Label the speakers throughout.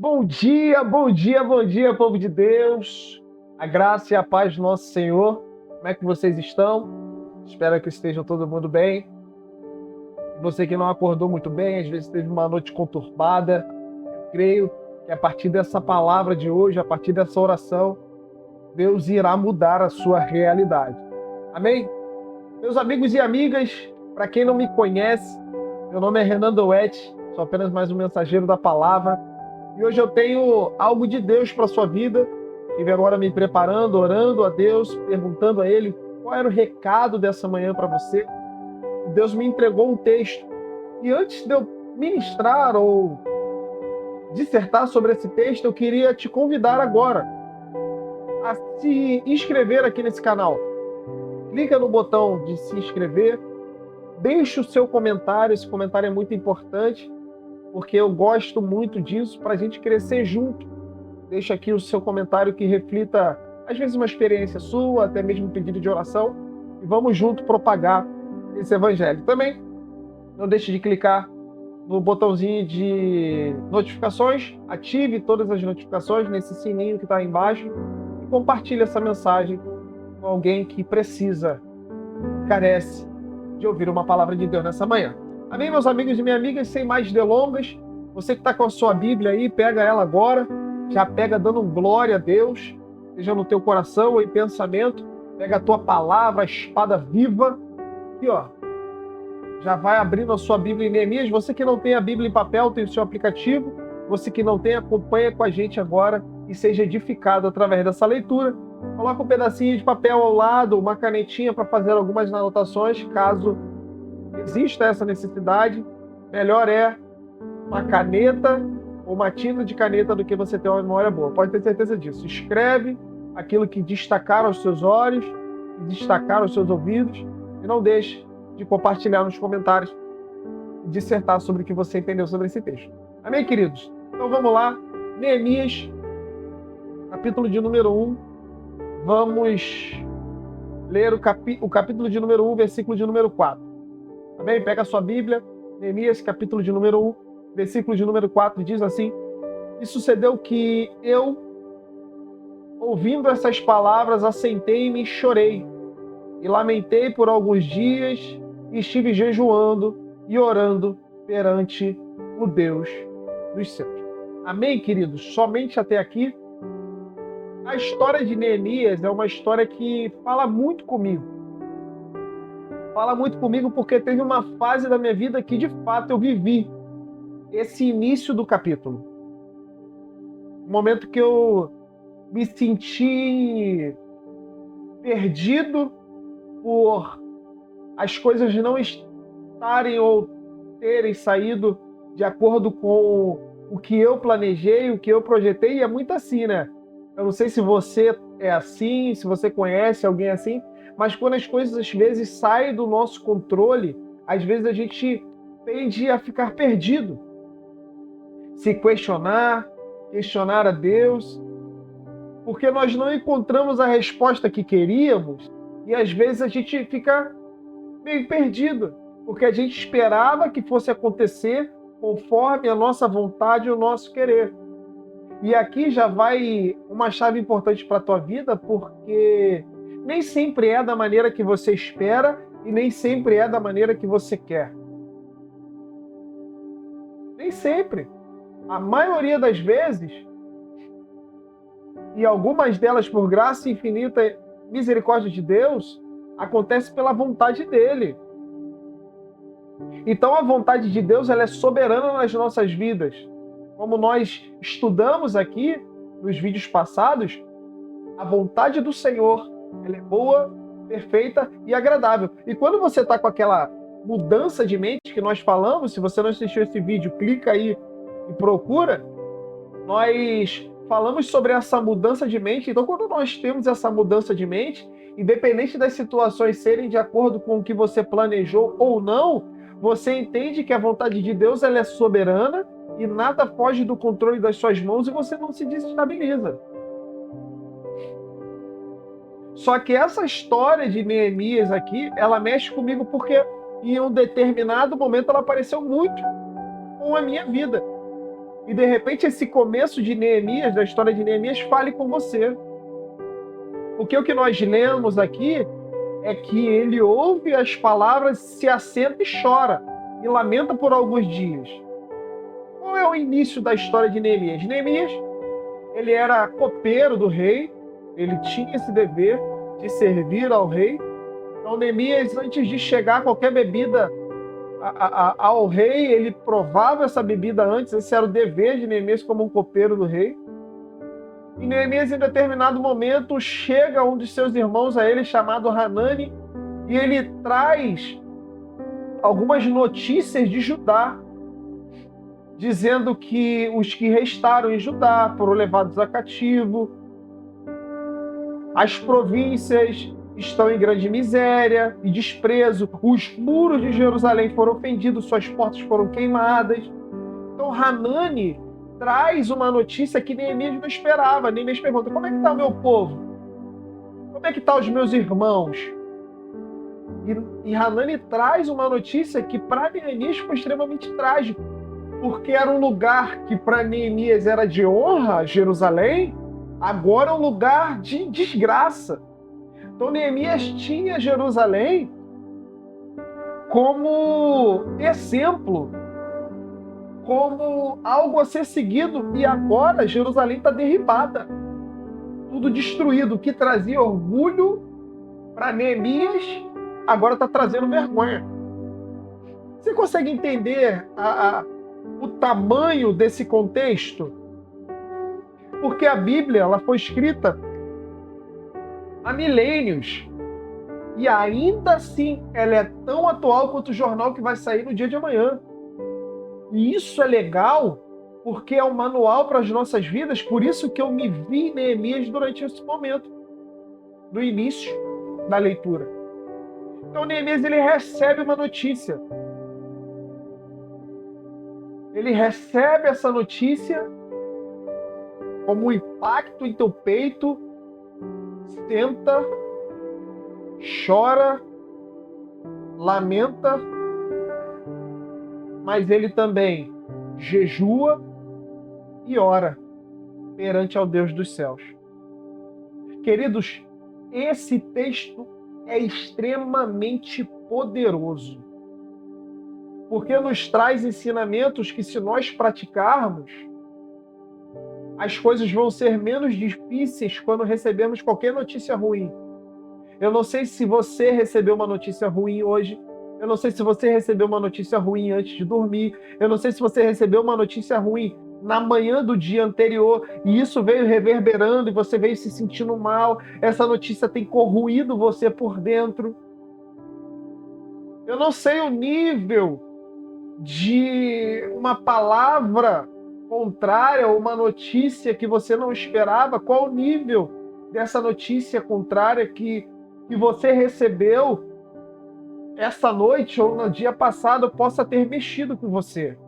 Speaker 1: Bom dia, bom dia, bom dia, povo de Deus. A graça e a paz do nosso Senhor. Como é que vocês estão? Espero que estejam todo mundo bem. Você que não acordou muito bem, às vezes teve uma noite conturbada, eu creio que a partir dessa palavra de hoje, a partir dessa oração, Deus irá mudar a sua realidade. Amém? Meus amigos e amigas, para quem não me conhece, meu nome é Renan Douete, sou apenas mais um mensageiro da palavra. E hoje eu tenho algo de Deus para a sua vida. Estive agora me preparando, orando a Deus, perguntando a Ele qual era o recado dessa manhã para você. Deus me entregou um texto. E antes de eu ministrar ou dissertar sobre esse texto, eu queria te convidar agora a se inscrever aqui nesse canal. Clica no botão de se inscrever, deixe o seu comentário, esse comentário é muito importante, porque eu gosto muito disso para a gente crescer junto. Deixa aqui o seu comentário que reflita, às vezes, uma experiência sua, até mesmo um pedido de oração, e vamos junto propagar esse evangelho. Também, não deixe de clicar no botãozinho de notificações, ative todas as notificações nesse sininho que está aí embaixo e compartilhe essa mensagem com alguém que precisa, carece de ouvir uma palavra de Deus nessa manhã. Amém, meus amigos e minhas amigas, sem mais delongas, você que está com a sua Bíblia aí, pega ela agora, já pega dando glória a Deus, seja no teu coração ou em pensamento, pega a tua palavra, a espada viva, aqui ó, já vai abrindo a sua Bíblia em Neemias. Você que não tem a Bíblia em papel, tem o seu aplicativo, você que não tem, acompanha com a gente agora e seja edificado através dessa leitura. Coloca um pedacinho de papel ao lado, uma canetinha para fazer algumas anotações, caso exista essa necessidade. Melhor é uma caneta ou uma tinta de caneta do que você ter uma memória boa. Pode ter certeza disso. Escreve aquilo que destacar aos seus olhos, que destacar aos seus ouvidos, e não deixe de compartilhar nos comentários e dissertar sobre o que você entendeu sobre esse texto. Amém, queridos? Então vamos lá. Neemias, capítulo de número 1. Vamos ler o capítulo de número 1, versículo de número 4. Amém? Pega a sua Bíblia. Neemias, capítulo de número 1, versículo de número 4, diz assim: E sucedeu que eu, ouvindo essas palavras, assentei-me e chorei, e lamentei por alguns dias, e estive jejuando e orando perante o Deus dos céus. Amém, queridos? Somente até aqui. A história de Neemias é uma história que fala muito comigo. Fala muito comigo porque teve uma fase da minha vida que, de fato, eu vivi esse início do capítulo. Um momento que eu me senti perdido por as coisas não estarem ou terem saído de acordo com o que eu planejei, o que eu projetei, e é muito assim, né? Eu não sei se você é assim, se você conhece alguém assim, mas quando as coisas às vezes saem do nosso controle, às vezes a gente tende a ficar perdido. Se questionar a Deus, porque nós não encontramos a resposta que queríamos e às vezes a gente fica meio perdido, porque a gente esperava que fosse acontecer conforme a nossa vontade e o nosso querer. E aqui já vai uma chave importante para a tua vida, porque nem sempre é da maneira que você espera e nem sempre é da maneira que você quer. Nem sempre. A maioria das vezes, e algumas delas por graça infinita e misericórdia de Deus, acontece pela vontade dele. Então a vontade de Deus, ela é soberana nas nossas vidas. Como nós estudamos aqui nos vídeos passados, a vontade do Senhor, ela é boa, perfeita e agradável. E quando você está com aquela mudança de mente que nós falamos, se você não assistiu esse vídeo, clica aí e procura, nós falamos sobre essa mudança de mente. Então, quando nós temos essa mudança de mente, independente das situações serem de acordo com o que você planejou ou não, você entende que a vontade de Deus, ela é soberana e nada foge do controle das suas mãos e você não se desestabiliza. Só que essa história de Neemias aqui, ela mexe comigo porque em um determinado momento ela apareceu muito com a minha vida. E de repente esse começo de Neemias, da história de Neemias, fale com você. Porque o que nós lemos aqui é que ele ouve as palavras, se assenta e chora, e lamenta por alguns dias. Qual é o início da história de Neemias? Neemias, ele era copeiro do rei, ele tinha esse dever de servir ao rei. Então Neemias, antes de chegar qualquer bebida ao rei, ele provava essa bebida antes, esse era o dever de Neemias como um copeiro do rei. E Neemias, em determinado momento, chega um de seus irmãos a ele, chamado Hanani, e ele traz algumas notícias de Judá, dizendo que os que restaram em Judá foram levados a cativo, as províncias estão em grande miséria e desprezo, os muros de Jerusalém foram fendidos, suas portas foram queimadas. Então Hanani traz uma notícia que Neemias não esperava. Neemias pergunta: como é que está o meu povo? Como é que estão os meus irmãos? E Hanani traz uma notícia que para Neemias foi extremamente trágico, porque era um lugar que para Neemias era de honra, Jerusalém, agora é um lugar de desgraça. Então Neemias tinha Jerusalém como exemplo, como algo a ser seguido, e agora Jerusalém está derribada, tudo destruído. O que trazia orgulho para Neemias agora está trazendo vergonha. Você consegue entender o tamanho desse contexto? Porque a Bíblia ela foi escrita há milênios e ainda assim ela é tão atual quanto o jornal que vai sair no dia de amanhã. E isso é legal porque é um manual para as nossas vidas. Por isso que eu me vi em Neemias durante esse momento, no início da leitura. Então Neemias ele recebe uma notícia. Ele recebe essa notícia como um impacto em teu peito, senta, chora, lamenta, mas ele também jejua e ora perante ao Deus dos céus. Queridos, esse texto é extremamente poderoso, porque nos traz ensinamentos que, se nós praticarmos, as coisas vão ser menos difíceis quando recebemos qualquer notícia ruim. Eu não sei se você recebeu uma notícia ruim hoje. Eu não sei se você recebeu uma notícia ruim antes de dormir. Eu não sei se você recebeu uma notícia ruim na manhã do dia anterior e isso veio reverberando e você veio se sentindo mal. Essa notícia tem corroído você por dentro. Eu não sei o nível de uma palavra contrária ou uma notícia que você não esperava. Qual o nível dessa notícia contrária que você recebeu essa noite ou no dia passado possa ter mexido com você.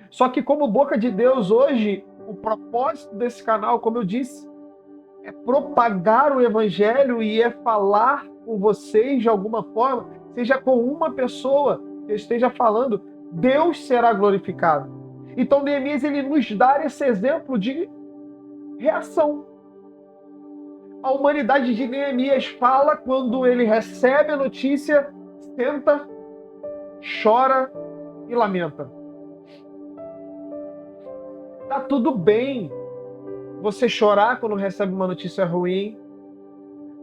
Speaker 1: Só que, como boca de Deus hoje, o propósito desse canal, como eu disse, é propagar o evangelho e é falar com vocês de alguma forma, seja com uma pessoa que esteja falando, Deus será glorificado. Então Neemias ele nos dá esse exemplo de reação. A humanidade de Neemias fala quando ele recebe a notícia, senta, chora e lamenta. Tá tudo bem você chorar quando recebe uma notícia ruim,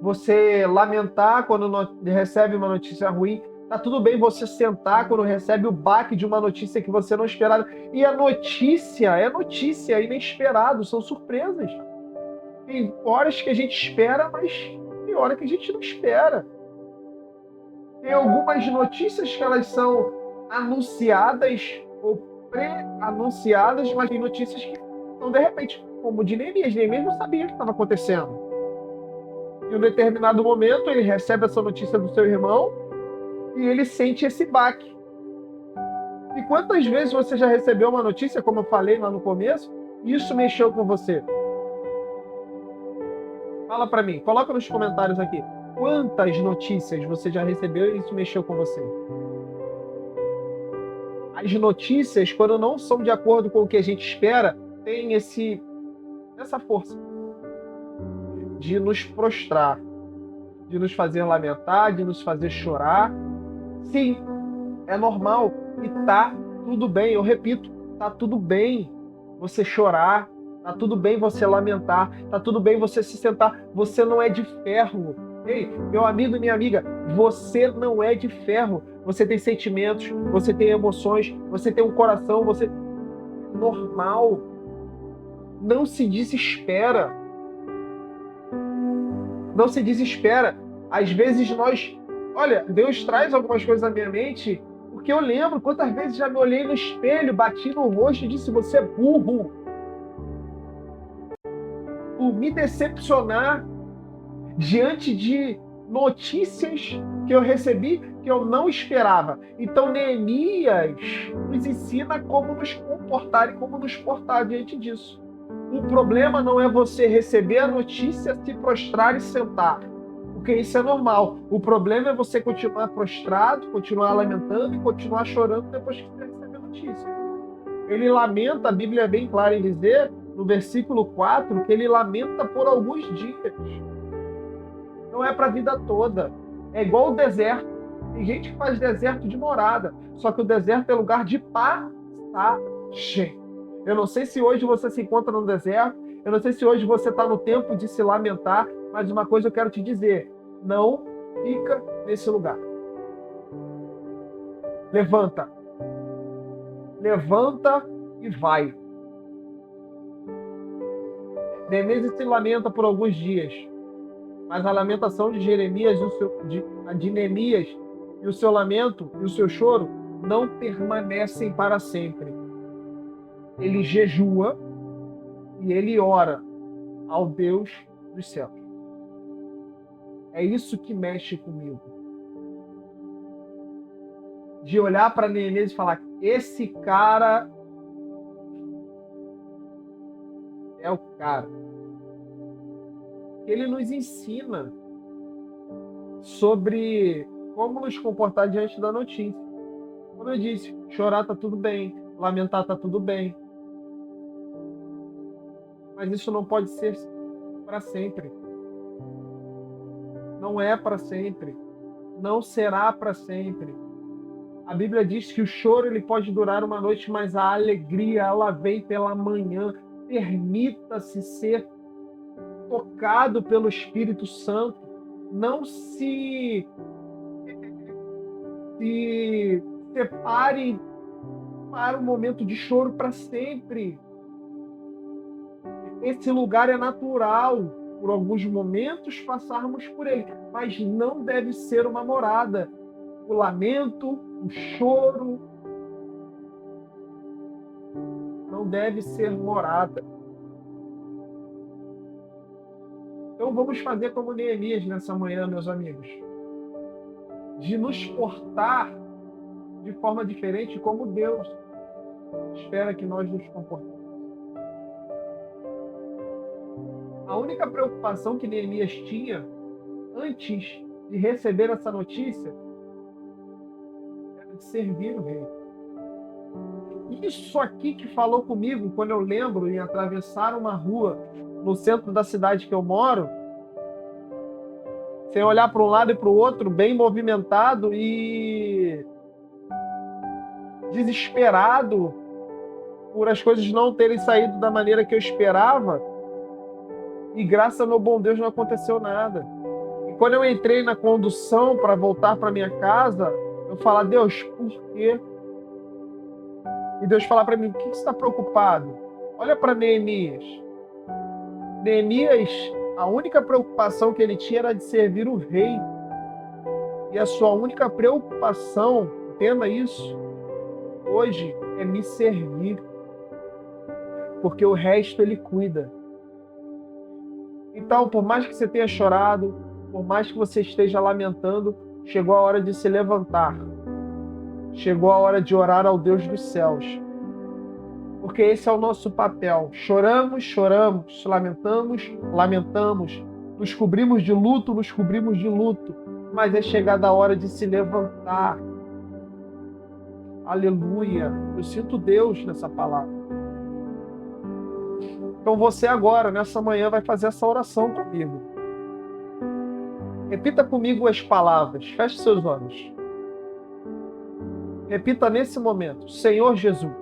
Speaker 1: você lamentar quando recebe uma notícia ruim, tá tudo bem você sentar quando recebe o baque de uma notícia que você não esperava. E a notícia é notícia, é inesperado, são surpresas. Tem horas que a gente espera, mas tem hora que a gente não espera. Tem algumas notícias que elas são anunciadas ou pré-anunciadas, mas tem notícias que são de repente, como o de Neemias. Neemias não sabia o que estava acontecendo. Em um determinado momento, ele recebe essa notícia do seu irmão e ele sente esse baque. E quantas vezes você já recebeu uma notícia, como eu falei lá no começo, e isso mexeu com você? Fala para mim, coloca nos comentários aqui. Quantas notícias você já recebeu e isso mexeu com você? As notícias, quando não são de acordo com o que a gente espera, têm essa força de nos prostrar, de nos fazer lamentar, de nos fazer chorar. Sim, é normal e tá tudo bem. Eu repito, tá tudo bem você chorar, tá tudo bem você lamentar, tá tudo bem você se sentar. Você não é de ferro. Ei, meu amigo e minha amiga, você não é de ferro. Você tem sentimentos, você tem emoções, você tem um coração, você... Normal. Não se desespera. Não se desespera. Às vezes olha, Deus traz algumas coisas à minha mente, porque eu lembro quantas vezes já me olhei no espelho, bati no rosto e disse, você é burro. Por me decepcionar diante de notícias que eu recebi que eu não esperava. Então, Neemias nos ensina como nos comportar e como nos portar diante disso. O problema não é você receber a notícia, se prostrar e sentar, porque isso é normal. O problema é você continuar prostrado, continuar lamentando e continuar chorando depois que você recebe a notícia. Ele lamenta, a Bíblia é bem clara em dizer, no versículo 4, que ele lamenta por alguns dias. Não é para a vida toda. É igual o deserto. Tem gente que faz deserto de morada, só que o deserto é lugar de passagem. Eu não sei se hoje você se encontra no deserto, eu não sei se hoje você está no tempo de se lamentar, mas uma coisa eu quero te dizer, não fica nesse lugar. Levanta. Levanta e vai. Neemias se lamenta por alguns dias, mas a lamentação de Jeremias de Neemias e o seu lamento e o seu choro não permanecem para sempre. Ele jejua e ele ora ao Deus dos céus. É isso que mexe comigo. De olhar para Neemias e falar, esse cara é o cara. Ele nos ensina sobre como nos comportar diante da notícia. Como eu disse, chorar está tudo bem, lamentar está tudo bem. Mas isso não pode ser para sempre. Não é para sempre. Não será para sempre. A Bíblia diz que o choro ele pode durar uma noite, mas a alegria ela vem pela manhã. Permita-se ser tocado pelo Espírito Santo. Não se separe para um momento de choro para sempre. Esse lugar é natural, por alguns momentos passarmos por ele, mas não deve ser uma morada. O lamento, o choro, não deve ser morada. Então vamos fazer como Neemias nessa manhã, meus amigos, de nos portar de forma diferente como Deus espera que nós nos comportemos. A única preocupação que Neemias tinha antes de receber essa notícia era de servir o rei. Isso aqui que falou comigo quando eu lembro em atravessar uma rua no centro da cidade que eu moro, sem olhar para um lado e para o outro, bem movimentado e desesperado por as coisas não terem saído da maneira que eu esperava. E graças ao meu bom Deus não aconteceu nada. E quando eu entrei na condução para voltar para minha casa, eu falo, Deus, por quê? E Deus fala para mim, por que você está preocupado? Olha para Neemias. Neemias, a única preocupação que ele tinha era de servir o rei. E a sua única preocupação, entenda isso, hoje é me servir. Porque o resto ele cuida. Então, por mais que você tenha chorado, por mais que você esteja lamentando, chegou a hora de se levantar. Chegou a hora de orar ao Deus dos céus. Porque esse é o nosso papel. Choramos, choramos, lamentamos, lamentamos. Nos cobrimos de luto, mas é chegada a hora de se levantar. Aleluia. Eu sinto Deus nessa palavra. Então você agora, nessa manhã, vai fazer essa oração comigo. Repita comigo as palavras. Feche seus olhos. Repita nesse momento. Senhor Jesus,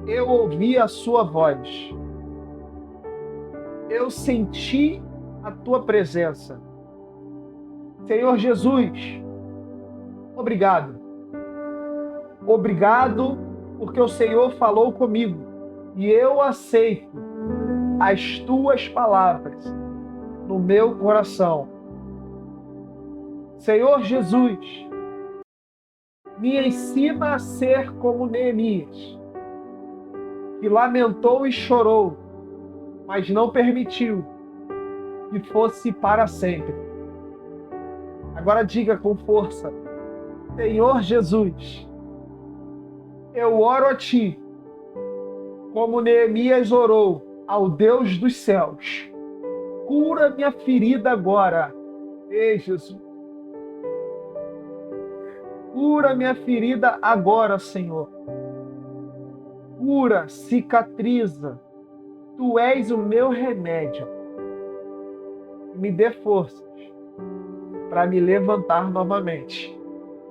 Speaker 1: eu ouvi a sua voz. Eu senti a tua presença. Senhor Jesus, obrigado. Obrigado porque o Senhor falou comigo e eu aceito as tuas palavras no meu coração. Senhor Jesus, me ensina a ser como Neemias, que lamentou e chorou, mas não permitiu que fosse para sempre. Agora diga com força: Senhor Jesus, eu oro a Ti, como Neemias orou ao Deus dos céus. Cura minha ferida agora. Ei, Jesus. Cura minha ferida agora, Senhor. Cura, cicatriza. Tu és o meu remédio. Me dê forças para me levantar novamente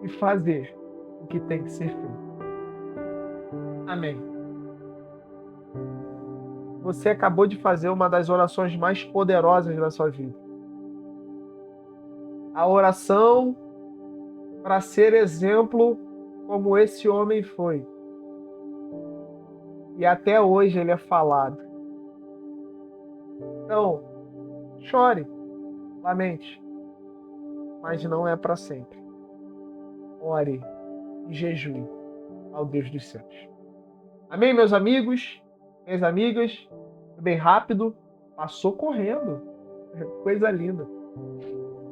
Speaker 1: e fazer o que tem que ser feito. Amém. Você acabou de fazer uma das orações mais poderosas da sua vida. A oração para ser exemplo como esse homem foi. E até hoje ele é falado. Então, chore, lamente, mas não é para sempre. Ore e jejue ao Deus dos céus. Amém, meus amigos, minhas amigas? Bem rápido, passou correndo. Coisa linda.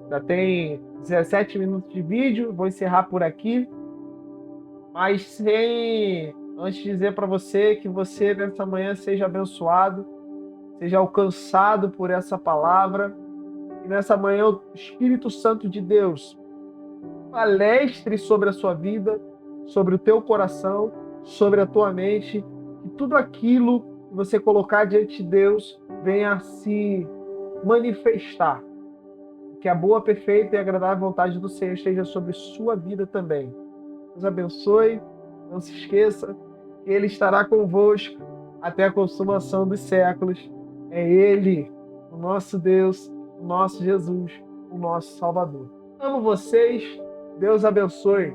Speaker 1: Já tem 17 minutos de vídeo, vou encerrar por aqui. Mas antes de dizer para você que você nessa manhã seja abençoado, seja alcançado por essa palavra. E nessa manhã o Espírito Santo de Deus palestre sobre a sua vida, sobre o teu coração, sobre a tua mente, que tudo aquilo que você colocar diante de Deus venha a se manifestar. Que a boa, perfeita e agradável vontade do Senhor esteja sobre sua vida também. Deus abençoe, não se esqueça que Ele estará convosco até a consumação dos séculos. É Ele, o nosso Deus, o nosso Jesus, o nosso Salvador. Amo vocês, Deus abençoe.